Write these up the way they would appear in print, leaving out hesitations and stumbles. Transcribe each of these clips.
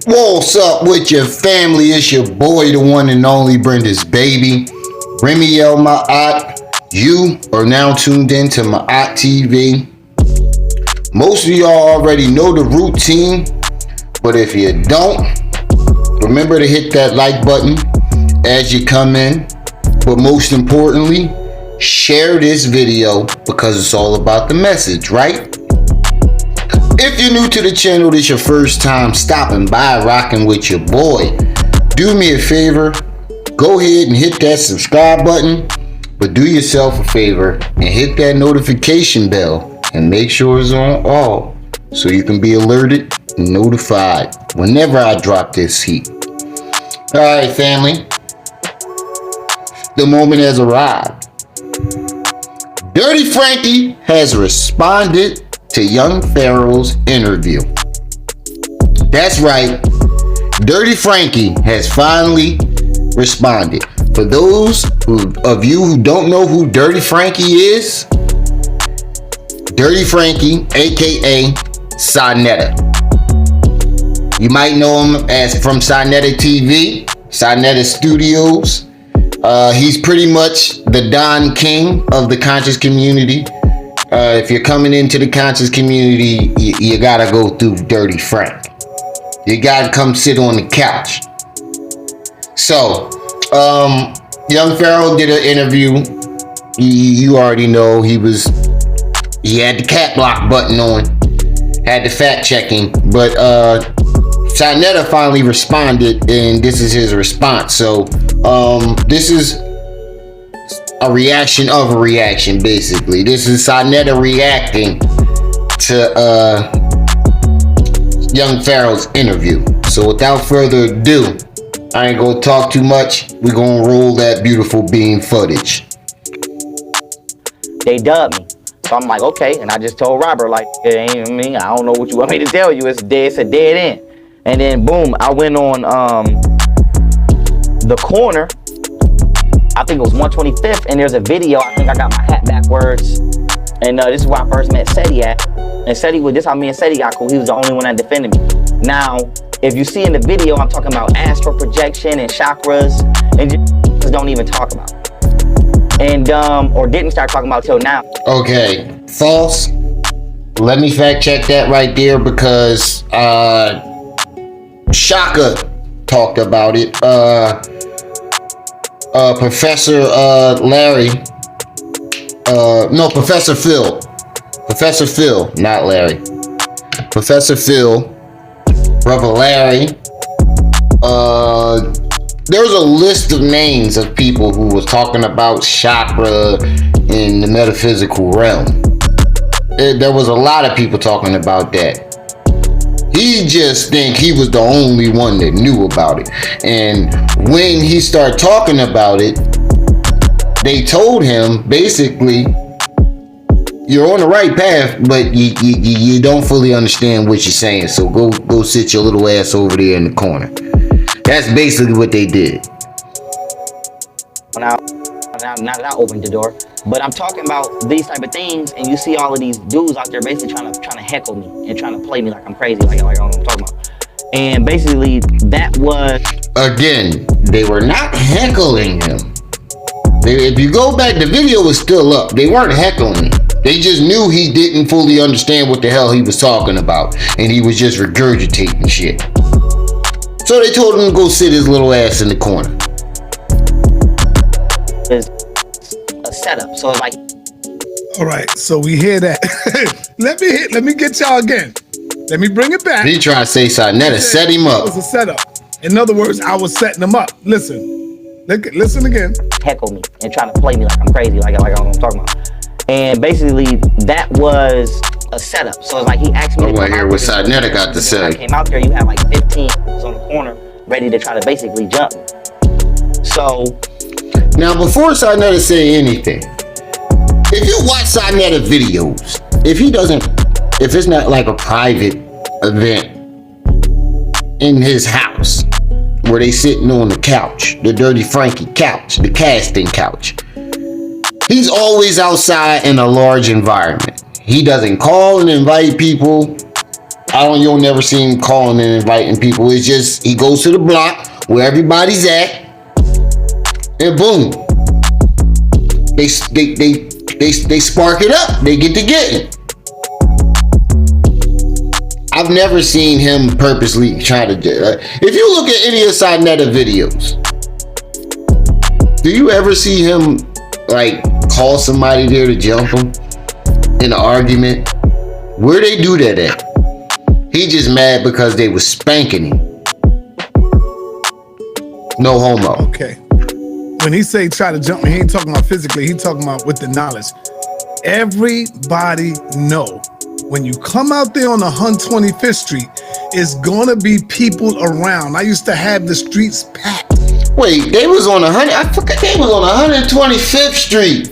What's up with your family? It's your boy, the one and only Brenda's baby, Remiel Ma'at. You are now tuned in to Ma'at TV. Most of y'all already know the routine, but if you don't, remember to hit that like button as you come in. But most importantly, share this video because it's all about the message, right? If you're new to the channel, this is your first time stopping by, rocking with your boy, do me a favor, go ahead and hit that subscribe button, but do yourself a favor and hit that notification bell and make sure it's on all so you can be alerted and notified whenever I drop this heat. Alright, family, the moment has arrived. Dirty Frankie has responded to young Pharaoh's interview. That's right, Dirty Frankie has finally responded. For those of you who don't know who Dirty Frankie is, Dirty Frankie, aka Saneter. You might know him as from Saneter TV, Saneter Studios. He's pretty much the Don King of the conscious community. If you're coming into the conscious community, you gotta go through Dirty Frank. You gotta come sit on the couch. So, young Pharaoh did an interview. You already know he had the cat block button on, had the fact checking, but Saneter finally responded, and this is his response. So, this is a reaction of a reaction, basically. This is Saneter reacting to young Pharaoh's interview. So without further ado, I ain't gonna talk too much. We're gonna roll that beautiful beam footage. They dubbed me. So I'm like, okay. And I just told Robert, like, it ain't me. I don't know what you want me to tell you. It's a dead end. And then boom, I went on the corner. I think it was 125th, and there's a video. I think I got my hat backwards, and this is where I first met Seti at. And Seti, this how me and Seti got cool. He was the only one that defended me. Now, if you see in the video, I'm talking about astral projection and chakras, and just don't even talk about it. And or didn't start talking about till now. Okay, false. Let me fact check that right there because Shaka talked about it. Professor Phil, not Larry. Professor Phil, Brother Larry. There's a list of names of people who was talking about chakra in the metaphysical realm. There was a lot of people talking about that. He just think he was the only one that knew about it. And when he started talking about it, they told him basically, you're on the right path, but you don't fully understand what you're saying. So go sit your little ass over there in the corner. That's basically what they did. Now that I opened the door, but I'm talking about these type of things, and you see all of these dudes out there basically trying to heckle me and trying to play me like I'm crazy, like I don't know what I'm talking about. And basically that was, again, they were not heckling him. If you go back, the video was still up. They weren't heckling him. They just knew he didn't fully understand what the hell he was talking about, and he was just regurgitating shit. So they told him to go sit his little ass in the corner. is a setup. So it's like, all right, so we hear that. let me get y'all again. Let me bring it back. He tried to say Saneter set him up. It was a setup. In other words, I was setting him up. Listen again. Heckle me and trying to play me like I'm crazy, like I don't know what I'm talking about. And basically, that was a setup. So it's like he asked me to come out. I want to hear what Saneter got to say. I came out there, you had like 15 on the corner ready to try to basically jump me. So now, before Saneter say anything, if you watch Saneter videos, if it's not like a private event in his house where they sitting on the couch, the Dirty Frankie couch, the casting couch, he's always outside in a large environment. He doesn't call and invite people You'll never see him calling and inviting people. It's just he goes to the block where everybody's at, and boom, they spark it up. They get to getting. I've never seen him purposely try to do it. If you look at any of Saneter videos, do you ever see him like call somebody there to jump him in an argument? Where they do that at? He just mad because they was spanking him. No homo. Okay. When he say try to jump me, he ain't talking about physically, he talking about with the knowledge. Everybody know when you come out there on 125th Street, it's gonna be people around. I used to have the streets packed. Wait, they was on 100. I forgot they was on 125th Street.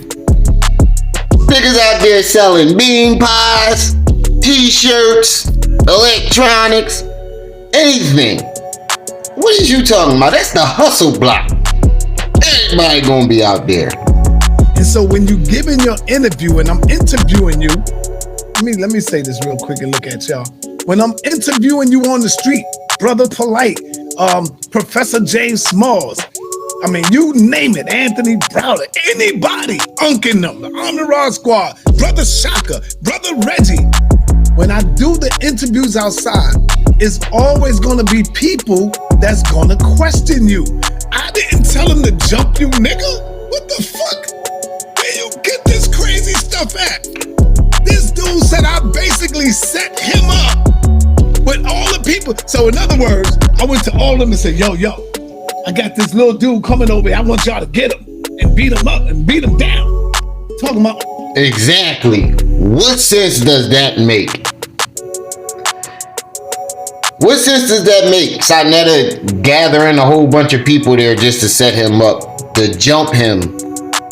Niggas out there selling bean pies, t-shirts, electronics, anything. What is you talking about? That's the hustle block. Everybody gonna be out there. And so when you giving your interview and I'm interviewing you, let me say this real quick and look at y'all. When I'm interviewing you on the street, Brother Polite, Professor James Smalls, I mean, you name it, Anthony Browder, anybody, unking them, the Army Raw Squad, Brother Shaka, Brother Reggie. When I do the interviews outside, it's always gonna be people that's gonna question you. I didn't tell him to jump you, nigga. What the fuck? Where you get this crazy stuff at? This dude said I basically set him up with all the people. So in other words, I went to all of them and said, yo, I got this little dude coming over here. I want y'all to get him and beat him up and beat him down. Talking about... Exactly. What sense does that make? What sense does that make? Saneter gathering a whole bunch of people there just to set him up, to jump him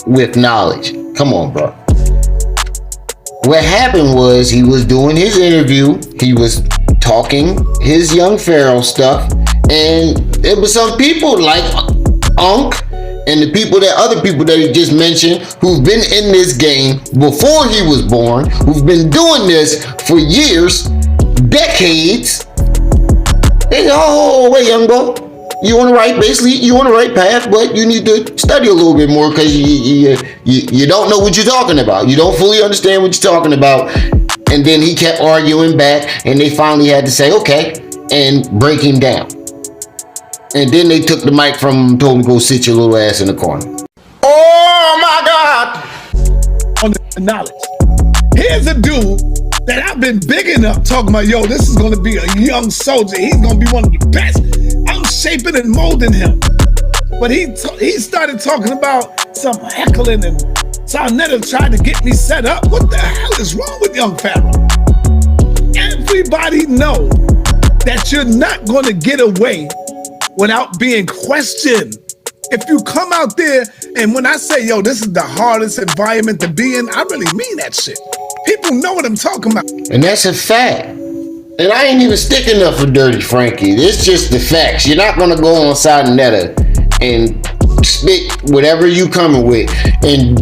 with knowledge. Come on, bro. What happened was he was doing his interview. He was talking his young Pharaoh stuff. And it was some people like Unc and the other people that he just mentioned who've been in this game before he was born, who've been doing this for years, decades. They go, oh, wait, young boy, you on the right path, but you need to study a little bit more because you don't know what you're talking about. You don't fully understand what you're talking about. And then he kept arguing back, and they finally had to say, okay, and break him down. And then they took the mic from him, told him to go sit your little ass in the corner. Oh my God! On the knowledge. Here's a dude that I've been bigging up, talking about, yo, this is gonna be a young soldier. He's gonna be one of the best. I'm shaping and molding him. But he started talking about some heckling, and Saneter tried to get me set up. What the hell is wrong with young Pharaoh? Everybody know that you're not gonna get away without being questioned. If you come out there, and when I say, yo, this is the hardest environment to be in, I really mean that shit. People know what I'm talking about. And that's a fact. And I ain't even sticking up for Dirty Frankie. It's just the facts. You're not gonna go on Saneter and spit whatever you coming with, and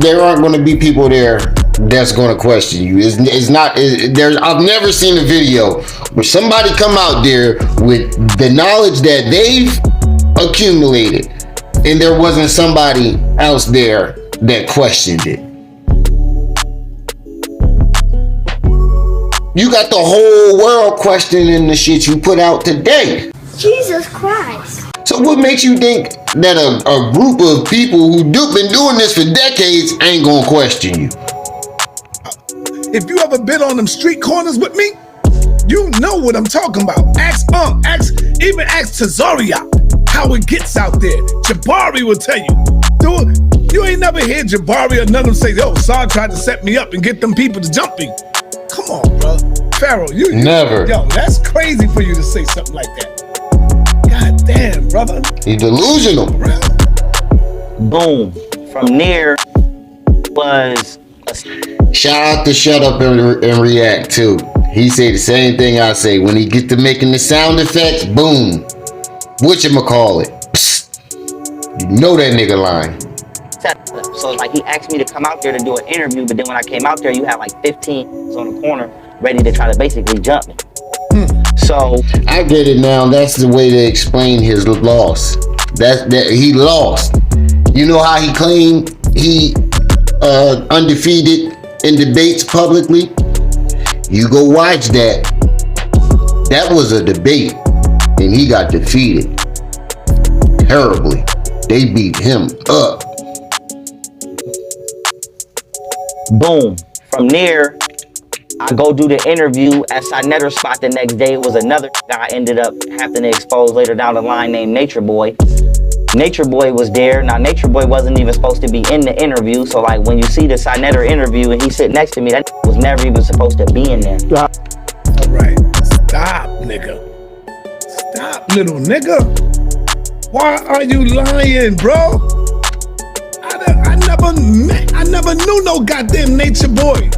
there aren't gonna be people there that's gonna question you. I've never seen a video where somebody come out there with the knowledge that they've accumulated and there wasn't somebody else there that questioned it. You got the whole world questioning the shit you put out today. Jesus Christ. So what makes you think that a group of people who been doing this for decades ain't gonna question you? If you ever been on them street corners with me, you know what I'm talking about. Ask Tazaria how it gets out there. Jabari will tell you. Dude, you ain't never heard Jabari or none of them say, yo, Saad tried to set me up and get them people to jump me. Come on, bro. Pharaoh, you never. Yo, that's crazy for you to say something like that. God damn, brother. He's delusional. Bro. Boom. From there was shout out to Shut Up and React too. He say the same thing I say. When he get to making the sound effects, boom. Whatchamacallit. Psst. You know that nigga lying. so it's like he asked me to come out there to do an interview, but then when I came out there, you had like 15 on the corner ready to try to basically jump me. So I get it now. That's the way to explain his loss. That he lost. You know how he claimed he undefeated in debates publicly? You go watch that. That was a debate, and he got defeated terribly. They beat him up. boom. From there, I go do the interview at Saneter spot the next day. It was another guy I ended up having to expose later down the line named Nature Boy. Nature Boy was there. Now, Nature Boy wasn't even supposed to be in the interview. So, like, when you see the Saneter interview and he sit next to me, that was never even supposed to be in there. All right. Stop, nigga. Stop, little nigga. Why are you lying, bro? I never knew no goddamn Nature Boy.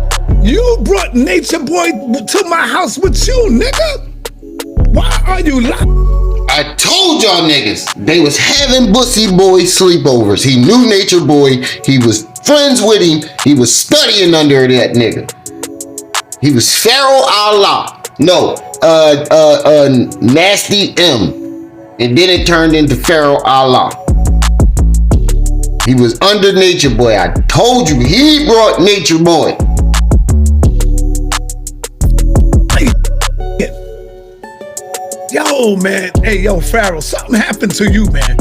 You brought Nature Boy to my house with you, nigga. Why are you lying? I told y'all niggas, they was having Bussy Boy sleepovers. He knew Nature Boy. He was friends with him. He was studying under that nigga. He was Pharaoh Allah. No, Nasty M. And then it turned into Pharaoh Allah. He was under Nature Boy. I told you, he brought Nature Boy. Yo, man. Hey, yo, Pharaoh, something happened to you, man.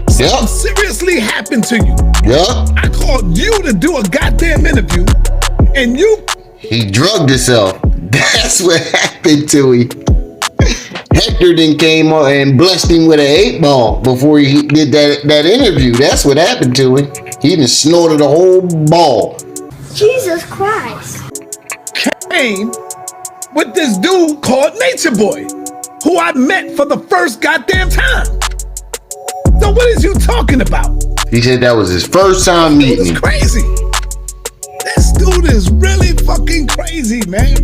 Something seriously happened to you. Yeah. I called you to do a goddamn interview, and you... He drugged himself. That's what happened to him. Hector then came on and blessed him with an 8-ball before he did that interview. That's what happened to him. He just snorted a whole ball. Jesus Christ. Came with this dude called Nature Boy, who I met for the first goddamn time. So what is you talking about? He said that was his first time meeting him. This dude is crazy. This dude is really fucking crazy, man.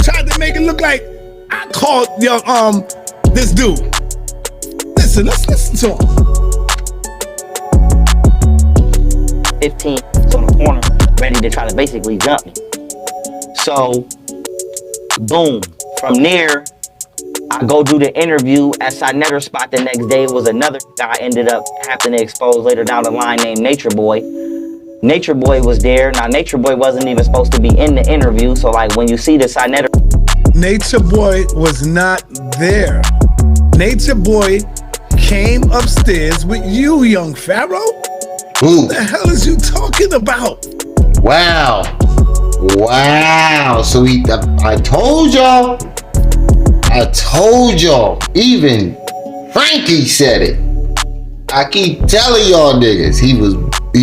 Tried to make it look like I called this dude. Listen, let's listen to him. 15 on the corner, ready to try to basically jump me. So, boom. From there, I go do the interview at Saneter spot the next day. It was another guy I ended up having to expose later down the line named Nature Boy. Nature Boy was there. Now, Nature Boy wasn't even supposed to be in the interview. So, like, when you see the Saneter... Nature Boy was not there. Nature Boy came upstairs with you, young Pharaoh. Who? What the hell is you talking about? Wow. Wow. So I told y'all. I told y'all. Even Frankie said it. I keep telling y'all niggas. He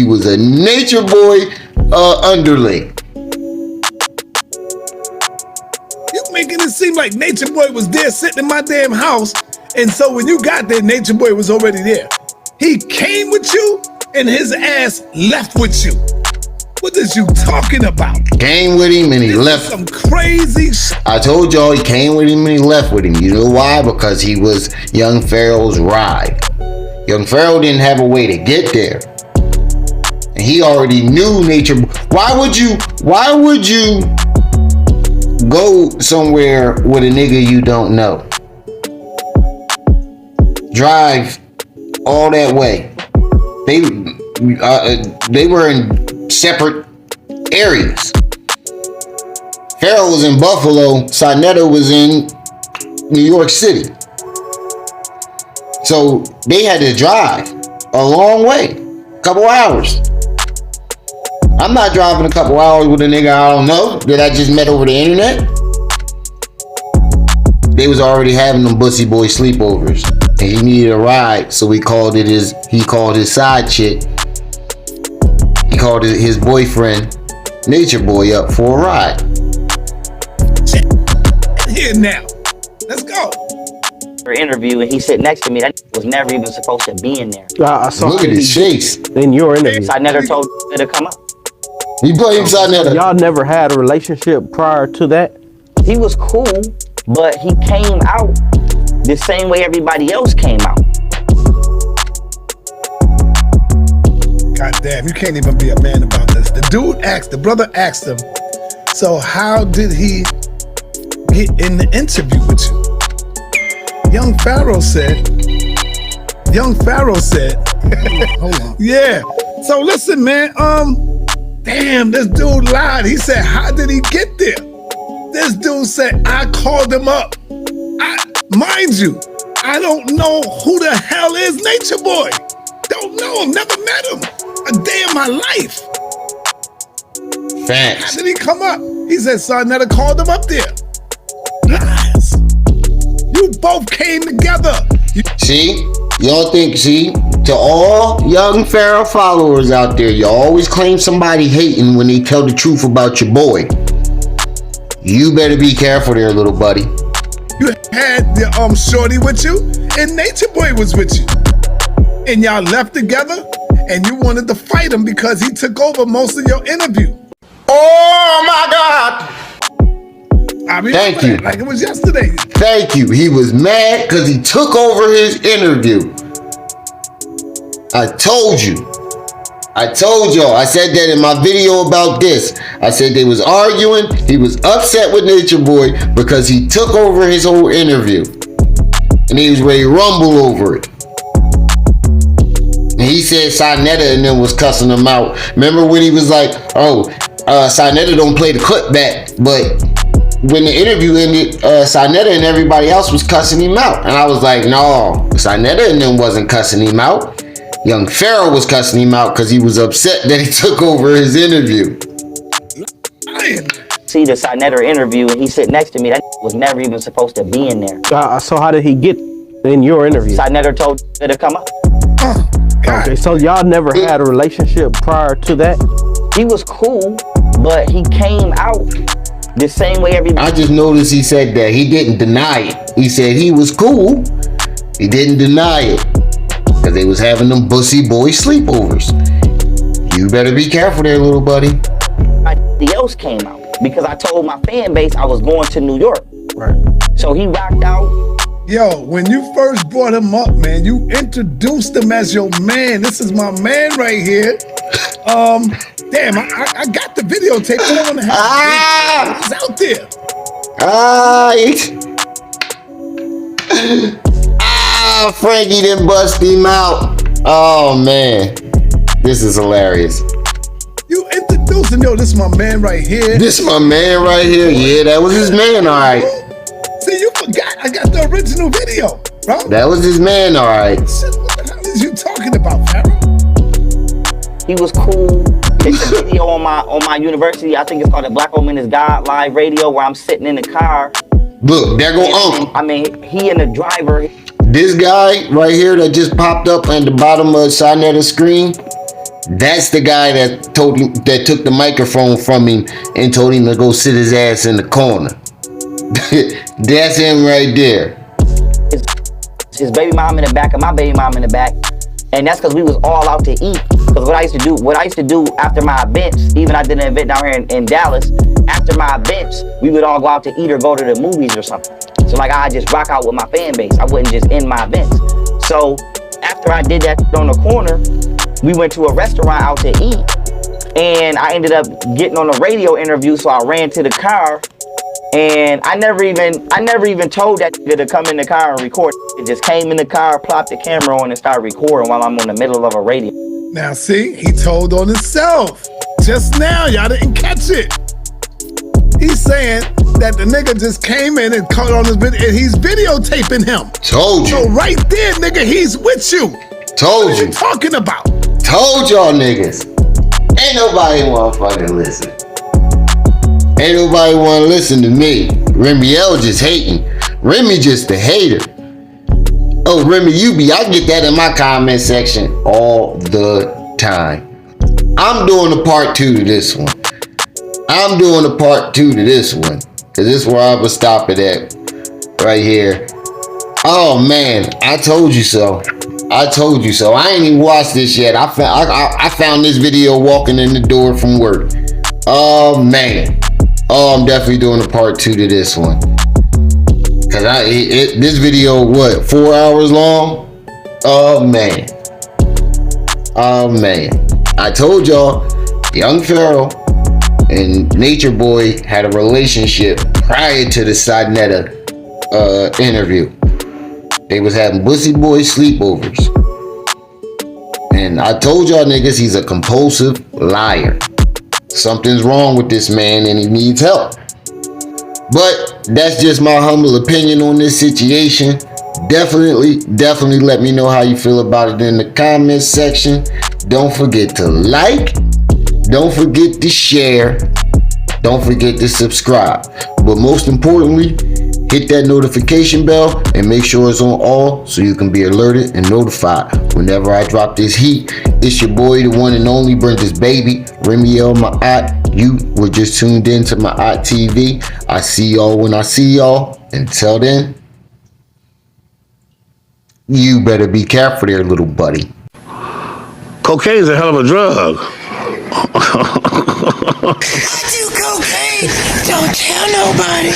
was a Nature Boy underling. You making it seem like Nature Boy was there sitting in my damn house, and so when you got there, Nature Boy was already there. He came with you, and his ass left with you. What is you talking about? Came with him and he left. Some crazy shit. I told y'all he came with him and he left with him. You know why? Because he was young Pharaoh's ride. Young Pharaoh didn't have a way to get there. And he already knew Nature. Why would you go somewhere with a nigga you don't know? Drive all that way. They were in separate areas. Pharaoh was in Buffalo. Saneter was in New York City. So they had to drive a long way, couple hours. I'm not driving a couple hours with a nigga I don't know that I just met over the internet. They was already having them Bussy Boy sleepovers, and he needed a ride, so he called his side chick. He called his boyfriend, Nature Boy, up for a ride. Here now, let's go. Interview, and he sit next to me. That was never even supposed to be in there. I saw Look at his face. in your interview. Saneter told me to come up. He blamed Saneter. Y'all never had a relationship prior to that? He was cool, but he came out the same way everybody else came out. God damn, you can't even be a man about this. The brother asked him, so how did he get in the interview with you? Young Pharaoh said, hold on. Yeah. So listen, man, damn, this dude lied. He said, how did he get there? This dude said, I called him up. Mind you, I don't know who the hell is Nature Boy. Don't know him, never met him. A day in my life. Facts. How did he come up? He said, Saneter called him up there. Lies. You both came together. See? Y'all think, to all young Pharaoh followers out there, you always claim somebody hating when they tell the truth about your boy. You better be careful there, little buddy. You had the shorty with you, and Nature Boy was with you. And y'all left together, and you wanted to fight him because he took over most of your interview. Oh my God! I mean, Thank you. like it was yesterday. Thank you. He was mad because he took over his interview. I told you. I told y'all. I said that in my video about this. I said they was arguing. He was upset with Nature Boy because he took over his whole interview. And he was ready to rumble over it. And he said Saneter and then was cussing him out. Remember when he was like, Saneter don't play the clip back, but when the interview ended, Saneter and everybody else was cussing him out. And I was like, no, Saneter and them wasn't cussing him out. Young Pharaoh was cussing him out because he was upset that he took over his interview. See the Saneter interview and he sit next to me. That was never even supposed to be in there. So how did he get in your interview? Saneter told her to come up. Okay, so y'all never had a relationship prior to that? He was cool, but he came out the same way everybody. I just noticed he said that. He didn't deny it. He said he was cool. He didn't deny it. Because they was having them Bussy boy sleepovers. You better be careful there, little buddy. Somebody else came out because I told my fan base I was going to New York. Right. So he rocked out. Yo, when you first brought him up, man, you introduced him as your man. This is my man right here. Damn, I got the videotape. I don't want to have it. It's out there. Frankie done bust him out. Oh man, this is hilarious. You introduced him. Yo, this is my man right here. This is my man right here. Yeah, that was his man, all right. See, you forgot. I got the original video, bro. That was his man, all right. Shit, what the hell is you talking about, Pharaoh? He was cool. It's a video on my university. I think it's called the Black Woman is God live radio where I'm sitting in the car. Look, there go I mean, he and the driver. This guy right here that just popped up on the bottom of Saneter's screen, that's the guy that took the microphone from him and told him to go sit his ass in the corner. That's him right there. His baby mom in the back and my baby mom in the back. And that's because we was all out to eat. Because what I used to do after my events, even I did an event down here in Dallas, after my events, we would all go out to eat or go to the movies or something. So like I just rock out with my fan base. I wouldn't just end my events. So after I did that on the corner, we went to a restaurant out to eat. And I ended up getting on a radio interview, so I ran to the car. And I never even told that nigga to come in the car and record. It just came in the car, plopped the camera on and started recording while I'm in the middle of a radio. Now see, he told on himself. Just now, y'all didn't catch it. He's saying that the nigga just came in and caught on his video and he's videotaping him. Told you. So right there, nigga, he's with you. Told What you. are you talking about? Told y'all niggas. Ain't nobody wanna fucking listen. Ain't nobody wanna listen to me. Remy L just hating. Remy just a hater. Oh, Remy, I get that in my comment section all the time. I'm doing a part 2 to this one. I'm doing a part 2 to this one. Cause this is where I was stopping at. Right here. Oh man, I told you so. I told you so. I ain't even watched this yet. I found this video walking in the door from work. Oh man. Oh, I'm definitely doing a part 2 to this one. Cause this video, what, 4 hours long? Oh man. Oh man. I told y'all, Young Pharaoh and Nature Boy had a relationship prior to the Saneter interview. They was having Bussy boy sleepovers. And I told y'all niggas he's a compulsive liar. Something's wrong with this man and he needs help. But that's just my humble opinion on this situation. Definitely let me know how you feel about it in the comments section. Don't forget to like. Don't forget to share. Don't forget to subscribe. But most importantly, hit that notification bell and make sure it's on all so you can be alerted and notified whenever I drop this heat. It's your boy, the one and only Brenda's baby, Remiel Ma'at. You were just tuned in to Ma'at TV. I see y'all when I see y'all. Until then, you better be careful there, little buddy. Cocaine's a hell of a drug. I do cocaine. Don't tell nobody.